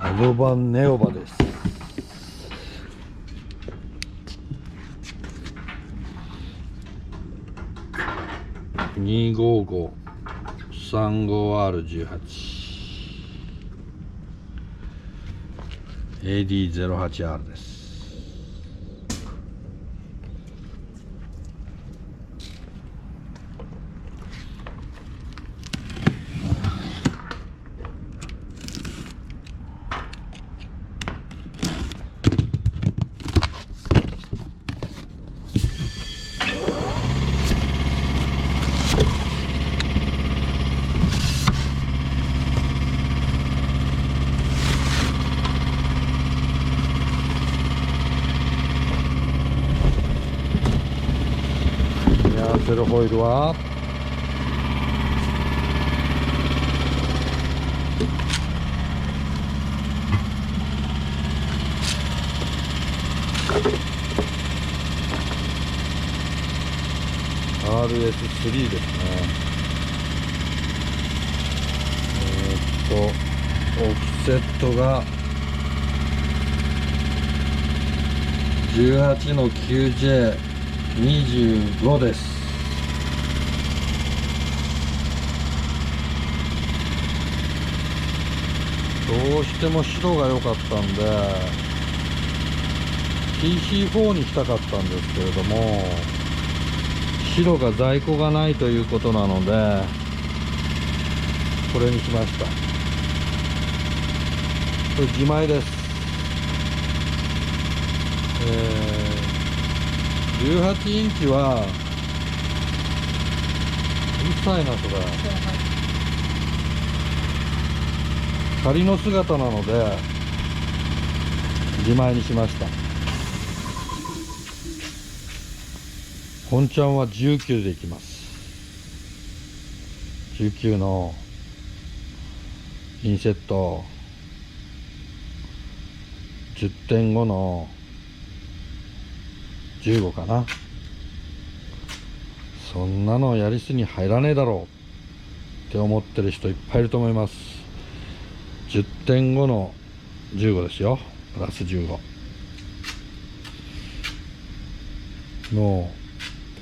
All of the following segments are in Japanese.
アドバンネオバです。255-35R18 AD08R です。セルホイールはRS3 ですね。オフセットが18の 9J25 です。どうしても白が良かったんで TC4 にしたかったんですけれども、白が在庫がないということなのでこれにしました。これ自前です。18インチはうるさいなそれ。仮の姿なので自前にしました。本ちゃんは19でいきます。19のインセット 10.5 の15かな。そんなのヤリスに入らねえだろうって思ってる人いっぱいいると思います。10.5 の15ですよ。プラス15。もう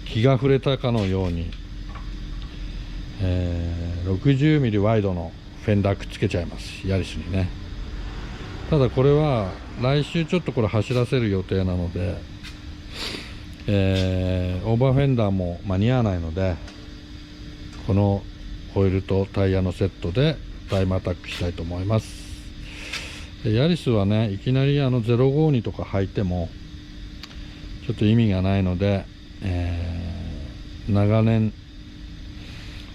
気が触れたかのように、60ミリワイドのフェンダーくっつけちゃいます。ヤリスにね。ただこれは来週ちょっとこれ走らせる予定なので、オーバーフェンダーも間に合わないので、このホイールとタイヤのセットでタイムアタックしたいと思います。ヤリスはね、いきなり052とか履いてもちょっと意味がないので、長年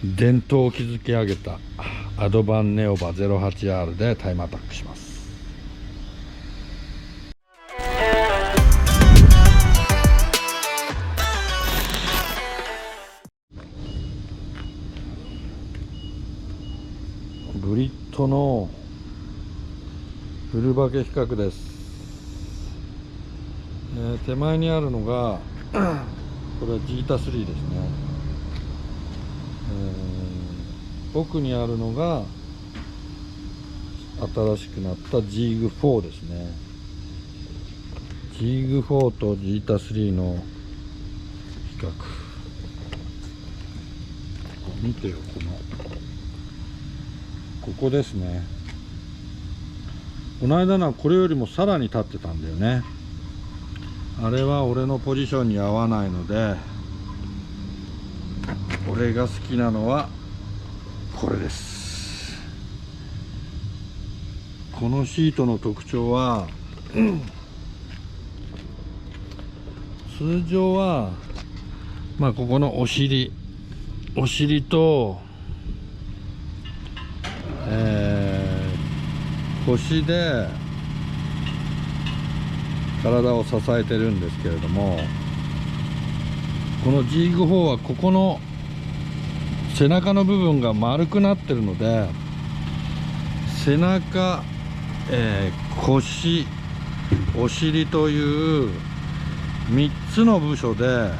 伝統を築き上げたアドバンネオバ 08R でタイムアタックします。ブリットのフルバケ比較です。手前にあるのがこれはジータ3ですね。奥にあるのが新しくなったジーグ4ですね。ジーグ4とジータ3の比較見てよ。ここですね。この間のはこれよりもさらに立ってたんだよね。あれは俺のポジションに合わないので、俺が好きなのはこれです。このシートの特徴は、通常はここのお尻と、腰で体を支えてるんですけれども、このジーグ4はここの背中の部分が丸くなってるので、背中、腰、お尻という3つの部署で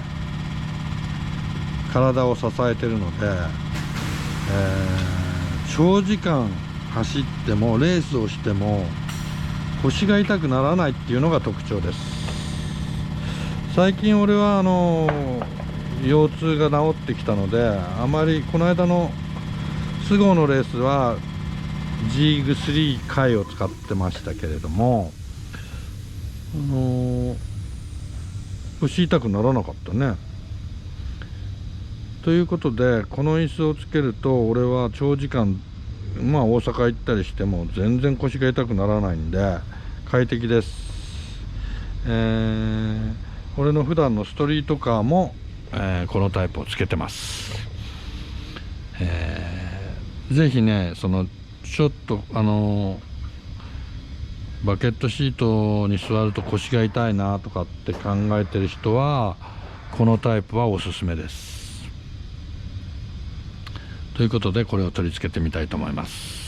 体を支えてるので、長時間走ってもレースをしても腰が痛くならないっていうのが特徴です。最近俺は腰痛が治ってきたので、あまりこの間のスゴーのレースはジーグ3回を使ってましたけれども、腰痛くならなかったね。ということで、この椅子をつけると俺は長時間大阪行ったりしても全然腰が痛くならないんで快適です。俺の普段のストリートカーも、このタイプをつけてます。ぜひね、ちょっとバケットシートに座ると腰が痛いなとかって考えてる人はこのタイプはおすすめです。ということで、これを取り付けてみたいと思います。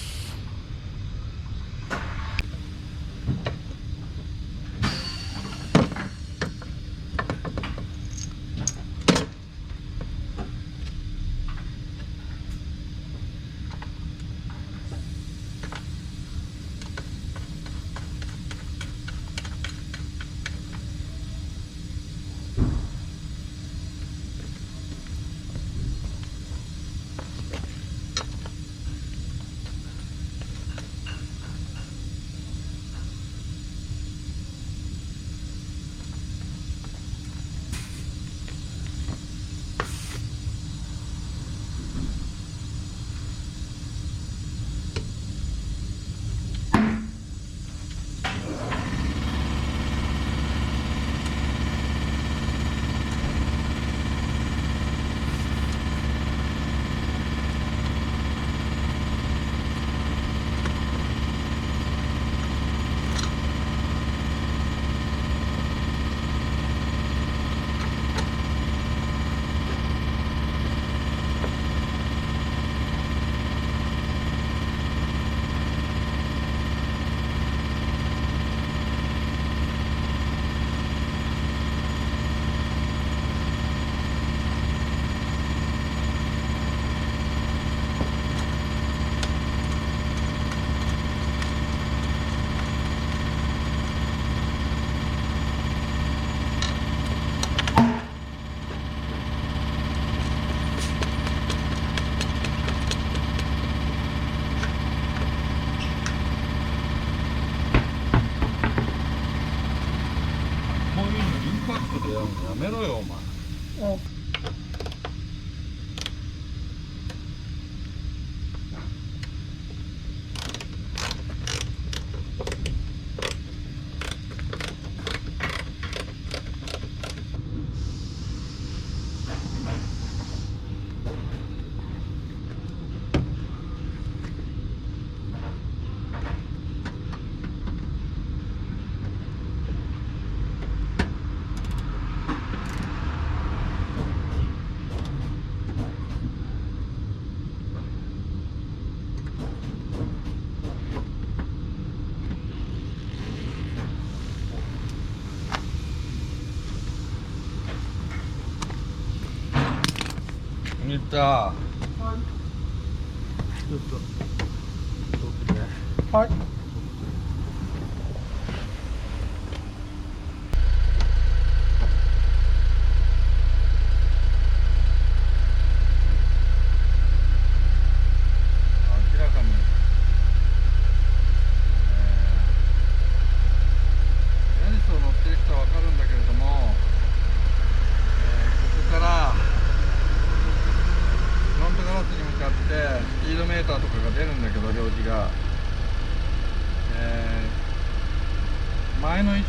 やめろよお前。見た。はい。ちょっと。はい。明らかに。ヤニスを乗ってる人はわかるんだけれども、ここから。フロントガラスに向かってスピードメーターとかが出るんだけど、表示が、前の椅子、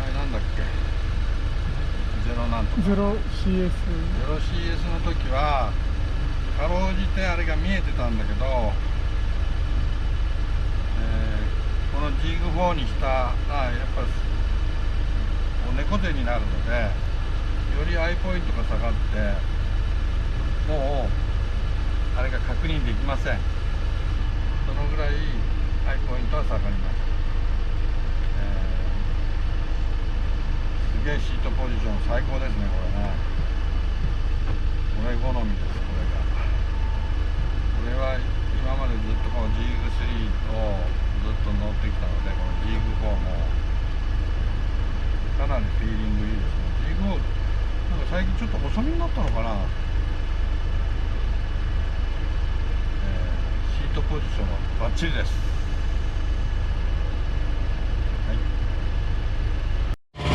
あれなんだっけ、ゼロなんとか 0CS の時はかろうじてあれが見えてたんだけど、このジーグ4にしたらやっぱ猫背になるので、よりアイポイントが下がってもうあれが確認できません。そのぐらいアイポイントは下がります。すげえシートポジション最高ですね、これね。俺好みです、これが。俺は今までずっとこのジーグ3をずっと乗ってきたのちょっと細身になったのかな。シートポジションはバッチリです。は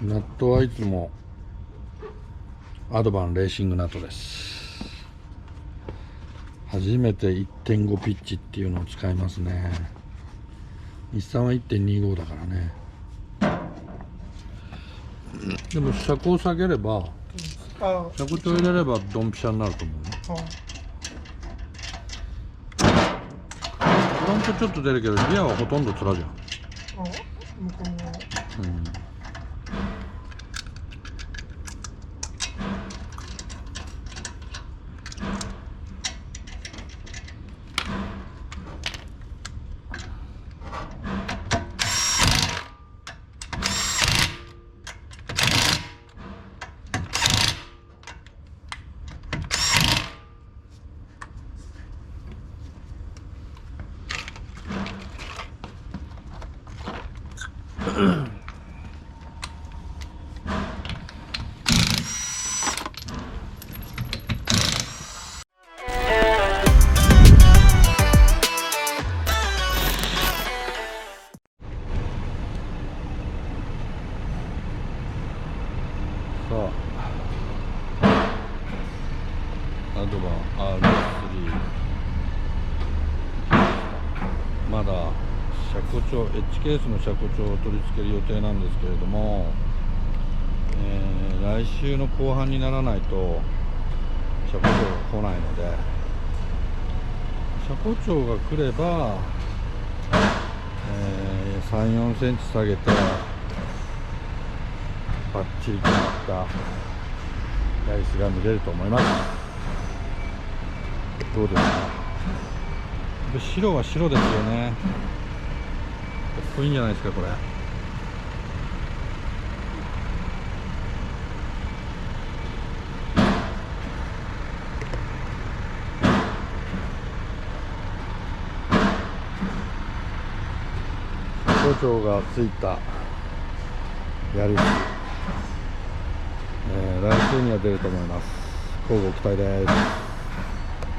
い、ナットはいつもアドバンレーシングナットです。初めて 1.5 ピッチっていうのを使いますね。日産は 1.25 だからね。でも車高下げれば、車高入れればドンピシャになると思うね。フロントちょっと出るけどリアはほとんどつらじゃん。さあ、アドバン R3 まだ車庫帳 H ケースの車庫帳を取り付ける予定なんですけれども、来週の後半にならないと車庫帳が来ないので、車庫帳が来れば、3、4センチ下げてバッチリ決まったヤリスが見れると思います。どうですか。白は白ですよね。かっこいいんじゃないですかこれ。車庫帳がついたヤリス、来週には出ると思います。乞うご期待です。